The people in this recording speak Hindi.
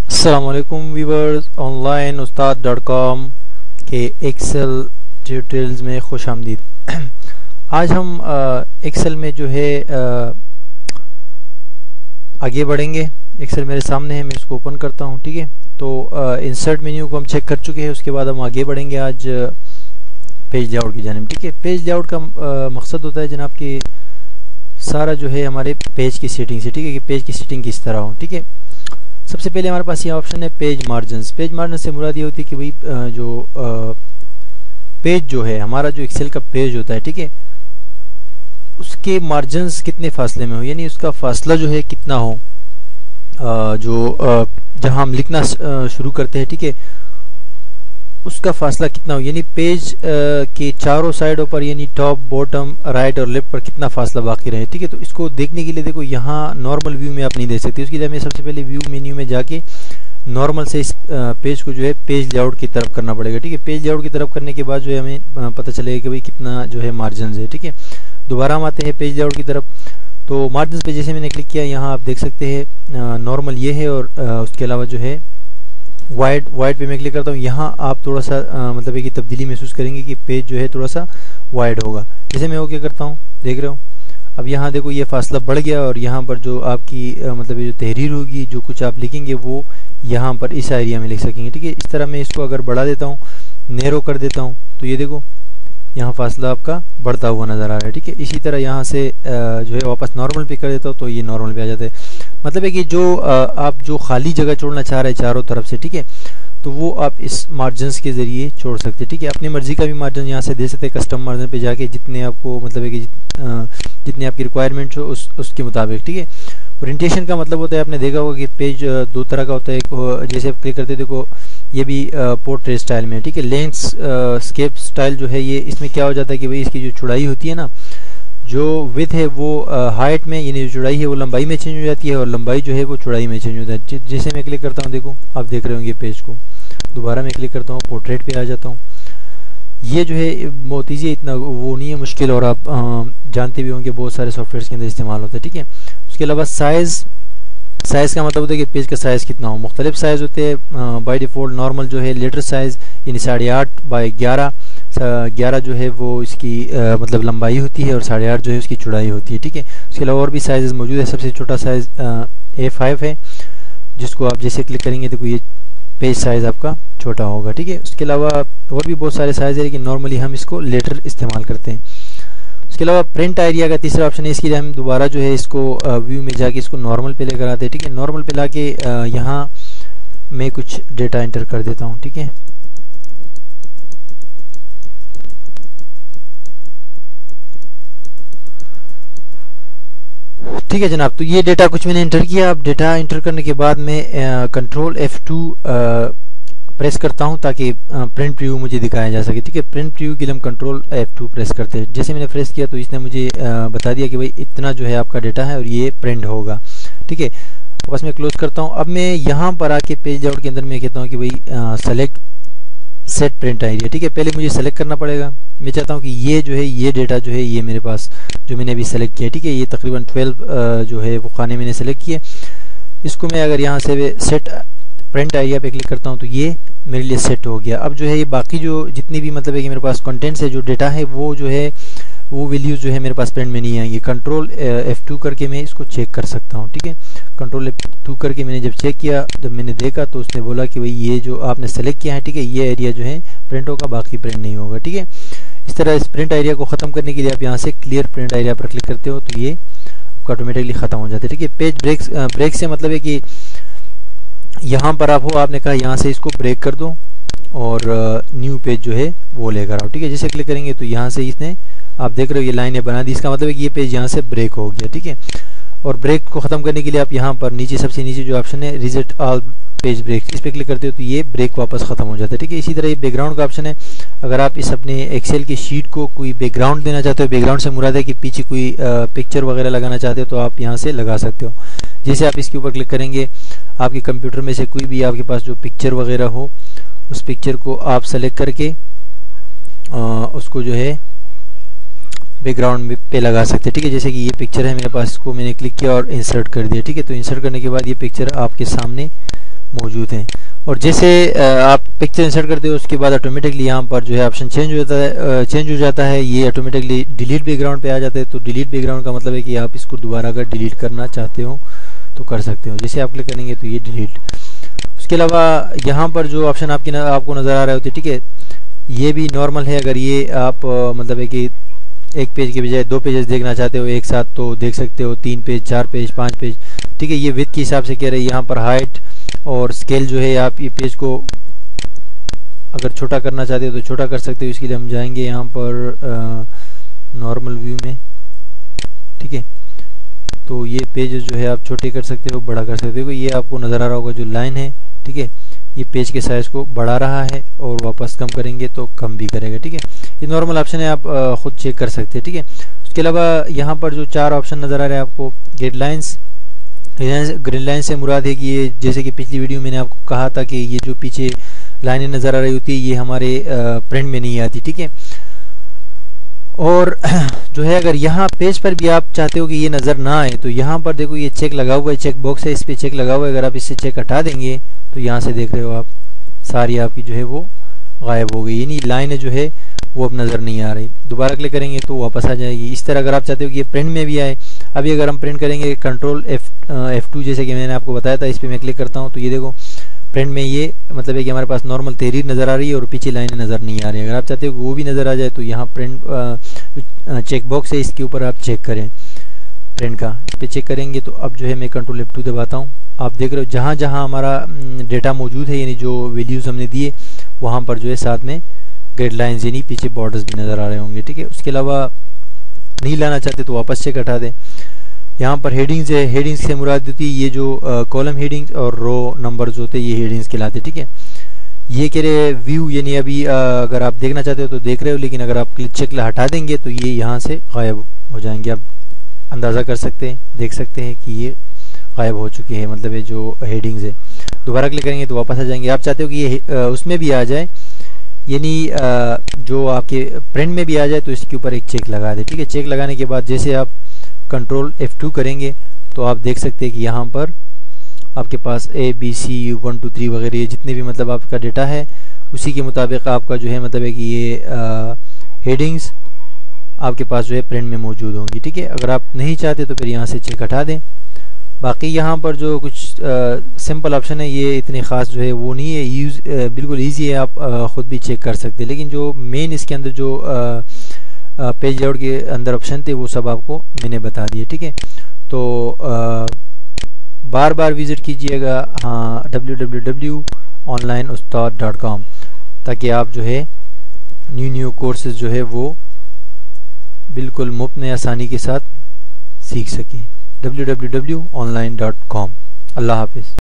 अस्सलामुअलैकुम वीवर्स, ऑनलाइन उस्ताद.com के एक्सेल ट्यूटोरियल्स में खुश आमदीद। आज हम एक्सेल में जो है आगे बढ़ेंगे। एक्सेल मेरे सामने है, मैं इसको ओपन करता हूँ। ठीक है, तो इंसर्ट मेन्यू को हम चेक कर चुके हैं। उसके बाद हम आगे बढ़ेंगे आज पेज लेआउट की जानिब। ठीक है, पेज लेआउट का मकसद होता है जनाब कि सारा जो है हमारे पेज की सेटिंग से, ठीक है, कि पेज की सेटिंग किस तरह हो। ठीक है, सबसे पहले हमारे पास ये ऑप्शन है पेज मार्जिन्स। पेज मार्जिन से मुराद ये होती है कि भाई जो पेज जो है हमारा, जो एक्सेल का पेज होता है, ठीक है, उसके मार्जिन्स कितने फासले में हो, यानी उसका फासला जो है कितना हो, जहां हम लिखना शुरू करते हैं, ठीक है, उसका फासला कितना हो, यानी पेज के चारों साइडों पर, यानी टॉप, बॉटम, राइट और लेफ्ट पर कितना फासला बाकी रहे। ठीक है, तो इसको देखने के लिए देखो, यहाँ नॉर्मल व्यू में आप नहीं देख सकते। उसके लिए हमें सबसे पहले व्यू मेन्यू में जाके नॉर्मल से इस पेज को जो है पेज लेआउट की तरफ करना पड़ेगा। ठीक है, पेज लेआउट की तरफ करने के बाद जो है हमें पता चलेगा कि भाई कितना जो है मार्जिन है। ठीक है, दोबारा हम आते हैं पेज लेआउट की तरफ। तो मार्जिन पे जैसे मैंने क्लिक किया, यहाँ आप देख सकते हैं नॉर्मल ये है, और उसके अलावा जो है वाइड पे मैं क्लिक करता हूँ। यहाँ आप थोड़ा सा मतलब एक तब्दीली महसूस करेंगे कि पेज जो है थोड़ा सा वाइड होगा। जैसे मैं वो क्या करता हूँ, देख रहे हो, अब यहाँ देखो ये फासला बढ़ गया, और यहाँ पर जो आपकी मतलब ये जो तहरीर होगी, जो कुछ आप लिखेंगे वो यहाँ पर इस एरिया में लिख सकेंगे। ठीक है, इस तरह मैं इसको अगर बढ़ा देता हूँ, नैरो कर देता हूँ, तो ये देखो यहाँ फासला आपका बढ़ता हुआ नज़र आ रहा है। ठीक है, इसी तरह यहाँ से जो है वापस नॉर्मल पे कर देता हूँ, तो ये नॉर्मल पे आ जाता है। मतलब है कि जो आप जो खाली जगह छोड़ना चाह रहे हैं चारों तरफ से, ठीक है, तो वो आप इस मार्जिन्स के ज़रिए छोड़ सकते हैं। ठीक है, अपनी मर्जी का भी मार्जिन यहाँ से दे सकते हैं, कस्टम मार्जिन पे जाके जितने आपको मतलब है कि जितनी आपकी रिक्वायरमेंट हो उसके मुताबिक। ठीक है, ओरिएंटेशन का मतलब होता है, आपने देखा होगा कि पेज दो तरह का होता है। एक जैसे आप क्लिक करते देखो, ये भी पोर्ट्रेट स्टाइल में। ठीक है, लैंडस्केप स्टाइल जो है, ये इसमें क्या हो जाता है कि भाई इसकी जो चौड़ाई होती है ना, जो विड्थ है वो हाइट में, यानी जो चौड़ाई है वो लंबाई में चेंज हो जाती है, और लंबाई जो है वो चौड़ाई में चेंज हो जाती है। जैसे मैं क्लिक करता हूँ, देखो आप देख रहे होंगे पेज को, दोबारा मैं क्लिक करता हूँ, पोर्ट्रेट पे आ जाता हूँ। ये जो है बहुत ईजी है, इतना वो नहीं है मुश्किल, और आप जानते भी होंगे बहुत सारे सॉफ्टवेयर के अंदर इस्तेमाल होता है। ठीक है, उसके अलावा साइज़ का मतलब होता है कि पेज का साइज़ कितना हो। मुख्तलिफ साइज़ होते हैं। बाय डिफ़ॉल्ट नॉर्मल जो है लेटर साइज़, यानी 8.5 बाई 11 जो है वो इसकी मतलब लंबाई होती है, और 8.5 जो है उसकी चौड़ाई होती है। ठीक है, उसके अलावा और भी साइज़ मौजूद है। सबसे छोटा साइज़ A5 है, जिसको आप जैसे क्लिक करेंगे तो ये पेज साइज़ आपका छोटा होगा। ठीक है, उसके अलावा और भी बहुत सारे साइज़ है, लेकिन नॉर्मली हम इसको लेटर इस्तेमाल करते हैं। उसके अलावा प्रिंट एरिया का तीसरा ऑप्शन है। इसके लिए हम दोबारा जो है इसको व्यू में जाके इसको नॉर्मल पे लेकर आते हैं। ठीक है, नॉर्मल पे लाके यहाँ मैं कुछ डेटा एंटर कर देता हूँ। ठीक है, ठीक है जनाब, तो ये डेटा कुछ मैंने एंटर किया। अब डेटा एंटर करने के बाद मैं कंट्रोल F2 प्रेस करता हूं, ताकि प्रिंट प्रीव्यू मुझे दिखाया जा सके। ठीक है, प्रिंट प्रीव्यू के लिए हम कंट्रोल F2 प्रेस करते हैं। जैसे मैंने प्रेस किया तो इसने मुझे बता दिया कि भाई इतना जो है आपका डेटा है, और ये प्रिंट होगा। ठीक है, बस मैं क्लोज करता हूं। अब मैं यहाँ पर आके पेज लेआउट के अंदर मैं कहता हूँ कि भाई सेलेक्ट सेट प्रिंट एरिया। ठीक है, पहले मुझे सेलेक्ट करना पड़ेगा। मैं चाहता हूँ कि ये जो है ये डेटा जो है ये मेरे पास जो मैंने अभी सेलेक्ट किया, ठीक है, ये तकरीबन 12 जो है वो खाने मैंने सेलेक्ट किए। इसको मैं अगर यहाँ से सेट प्रिंट एरिया पे क्लिक करता हूँ तो ये मेरे लिए सेट हो गया। अब जो है ये बाकी जो जितनी भी मतलब है कि मेरे पास कंटेंट्स है, जो डेटा है, वो जो है वो वैल्यूज जो है मेरे पास प्रिंट में नहीं आएंगी। कंट्रोल F2 करके मैं इसको चेक कर सकता हूँ। ठीक है, कंट्रोल F2 करके मैंने जब चेक किया, जब मैंने देखा तो उसने बोला कि भाई ये जो आपने सेलेक्ट किया है, ठीक है, ये एरिया जो है प्रिंट होगा, बाकी प्रिंट नहीं होगा। ठीक है, इस तरह इस प्रिंट एरिया को ख़त्म करने के लिए आप यहाँ से क्लियर प्रिंट एरिया पर क्लिक करते हो तो ये ऑटोमेटिकली ख़त्म हो जाता है। ठीक है, पेज ब्रेक से मतलब है कि यहाँ पर आप हो, आपने कहा यहाँ से इसको ब्रेक कर दो और न्यू पेज जो है वो लेकर आओ। ठीक है, जैसे क्लिक करेंगे तो यहाँ से इसने, आप देख रहे हो, ये लाइनें बना दी। इसका मतलब है कि ये पेज यहाँ से ब्रेक हो गया। ठीक है, और ब्रेक को ख़त्म करने के लिए आप यहाँ पर नीचे सबसे नीचे जो ऑप्शन है रिजेक्ट ऑल पेज ब्रेक, इस पर क्लिक करते हो तो ये ब्रेक वापस ख़त्म हो जाता है। ठीक है, इसी तरह ये बैकग्राउंड का ऑप्शन है। अगर आप इस अपने एक्सेल की शीट को कोई बैकग्राउंड देना चाहते हो, बैकग्राउंड से मुराद है कि पीछे कोई पिक्चर वगैरह लगाना चाहते हो, तो आप यहाँ से लगा सकते हो। जैसे आप इसके ऊपर क्लिक करेंगे, आपके कंप्यूटर में से कोई भी आपके पास जो पिक्चर वगैरह हो, उस पिक्चर को आप सेलेक्ट करके उसको जो है बैकग्राउंड पे लगा सकते हैं। ठीक है, जैसे कि ये पिक्चर है मेरे पास, इसको मैंने क्लिक किया और इंसर्ट कर दिया। ठीक है, तो इंसर्ट करने के बाद ये पिक्चर आपके सामने मौजूद हैं। और जैसे आप पिक्चर इंसर्ट करते हो उसके बाद ऑटोमेटिकली यहाँ पर जो है ऑप्शन चेंज हो जाता है, ये ऑटोमेटिकली डिलीट बैकग्राउंड पे आ जाता है। तो डिलीट बैकग्राउंड का मतलब है कि आप इसको दोबारा अगर डिलीट करना चाहते हो तो कर सकते हो। जैसे आप क्लिक करेंगे तो ये डिलीट। उसके अलावा यहाँ पर जो ऑप्शन आपको नज़र आ रहे होते, ठीक है, ये भी नॉर्मल है। अगर ये आप मतलब है कि एक पेज के बजाय 2 पेजेस देखना चाहते हो एक साथ तो देख सकते हो, 3 पेज, 4 पेज, 5 पेज, ठीक है। ये विड्थ के हिसाब से कह रहे हैं। यहाँ पर हाइट और स्केल जो है आप ये पेज को अगर छोटा करना चाहते हो तो छोटा कर सकते हो। इसके लिए हम जाएंगे यहाँ पर नॉर्मल व्यू में, ठीक है। तो ये पेज जो है आप छोटे कर सकते हो, बड़ा कर सकते हो। ये आपको नज़र आ रहा होगा जो लाइन है, ठीक है, ये पेज के साइज को बढ़ा रहा है और वापस कम करेंगे तो कम भी करेगा, ठीक है। ये नॉर्मल ऑप्शन है, आप खुद चेक कर सकते हैं, ठीक है। उसके अलावा यहाँ पर जो 4 ऑप्शन नज़र आ रहे हैं आपको, ग्रिड लाइन से मुराद है कि ये जैसे कि पिछली वीडियो मैंने आपको कहा था कि ये जो पीछे लाइनें नज़र आ रही होती है ये हमारे प्रिंट में नहीं आती, ठीक है। और जो है अगर यहाँ पेज पर भी आप चाहते हो कि ये नज़र ना आए तो यहाँ पर देखो ये चेक लगा हुआ है, चेक बॉक्स है, इस पर चेक लगा हुआ है। अगर आप इससे चेक हटा देंगे तो यहाँ से देख रहे हो आप सारी आपकी जो है वो गायब हो गई, यानी लाइनें जो है वो अब नज़र नहीं आ रही। दोबारा क्लिक करेंगे तो वापस आ जाएगी। इस तरह अगर आप चाहते हो कि ये प्रिंट में भी आए, अभी अगर हम प्रिंट करेंगे कंट्रोल F2 जैसे कि मैंने आपको बताया था, इस पर मैं क्लिक करता हूँ तो ये देखो प्रिंट में ये मतलब है कि हमारे पास नॉर्मल तहरीर नज़र आ रही है और पीछे लाइनें नज़र नहीं आ रही है। अगर आप चाहते हो कि वो भी नज़र आ जाए तो यहाँ प्रिंट चेक बॉक्स है, इसके ऊपर आप चेक करें प्रिंट का, इस पर चेक करेंगे तो अब जो है मैं कंट्रोल F2 दबाता हूँ। आप देख रहे हो जहाँ जहाँ हमारा डेटा मौजूद है, यानी जो वैल्यूज़ हमने दिए वहाँ पर जो है साथ में ग्रिड लाइन्स यानी पीछे बॉर्डर्स भी नज़र आ रहे होंगे, ठीक है। उसके अलावा नहीं लाना चाहते तो वापस चेक हटा दें। यहाँ पर हेडिंग्स है, हेडिंग्स से मुराद होती है ये जो कॉलम हेडिंग्स और रो नंबर्स होते हैं, ये हेडिंग्स कहलाते, ठीक है। ये कह रहे व्यू यानी अभी अगर आप देखना चाहते हो तो देख रहे हो, लेकिन अगर आप चेक हटा देंगे तो ये यहाँ से गायब हो जाएंगे। आप अंदाज़ा कर सकते हैं, देख सकते हैं कि ये गायब हो चुके हैं, मतलब ये जो हेडिंग्स है। दोबारा क्लिक करेंगे तो वापस आ जाएंगे। आप चाहते हो कि ये उसमें भी आ जाए, यानी जो आपके प्रिंट में भी आ जाए तो इसके ऊपर एक चेक लगा दे, ठीक है। चेक लगाने के बाद जैसे आप कंट्रोल F2 करेंगे तो आप देख सकते हैं कि यहाँ पर आपके पास ABC 1 2 3 वगैरह ये जितने भी मतलब आपका डेटा है उसी के मुताबिक आपका जो है मतलब है कि ये हेडिंग्स आपके पास जो है प्रिंट में मौजूद होंगी, ठीक है। अगर आप नहीं चाहते तो फिर यहाँ से चेक हटा दें। बाकी यहाँ पर जो कुछ सिंपल ऑप्शन है ये इतने ख़ास जो है वो नहीं है, बिल्कुल ईजी है, आप ख़ुद भी चेक कर सकते हैं। लेकिन जो मेन इसके अंदर जो पेज लेआउट के अंदर ऑप्शन थे वो सब आपको मैंने बता दिए, ठीक है। तो बार बार विज़िट कीजिएगा हाँ www.onlineustad.com ताकि आप जो है न्यू कोर्सेज जो है वो बिल्कुल मुफ्त में आसानी के साथ सीख सकें। www.online.com। अल्लाह हाफिज़।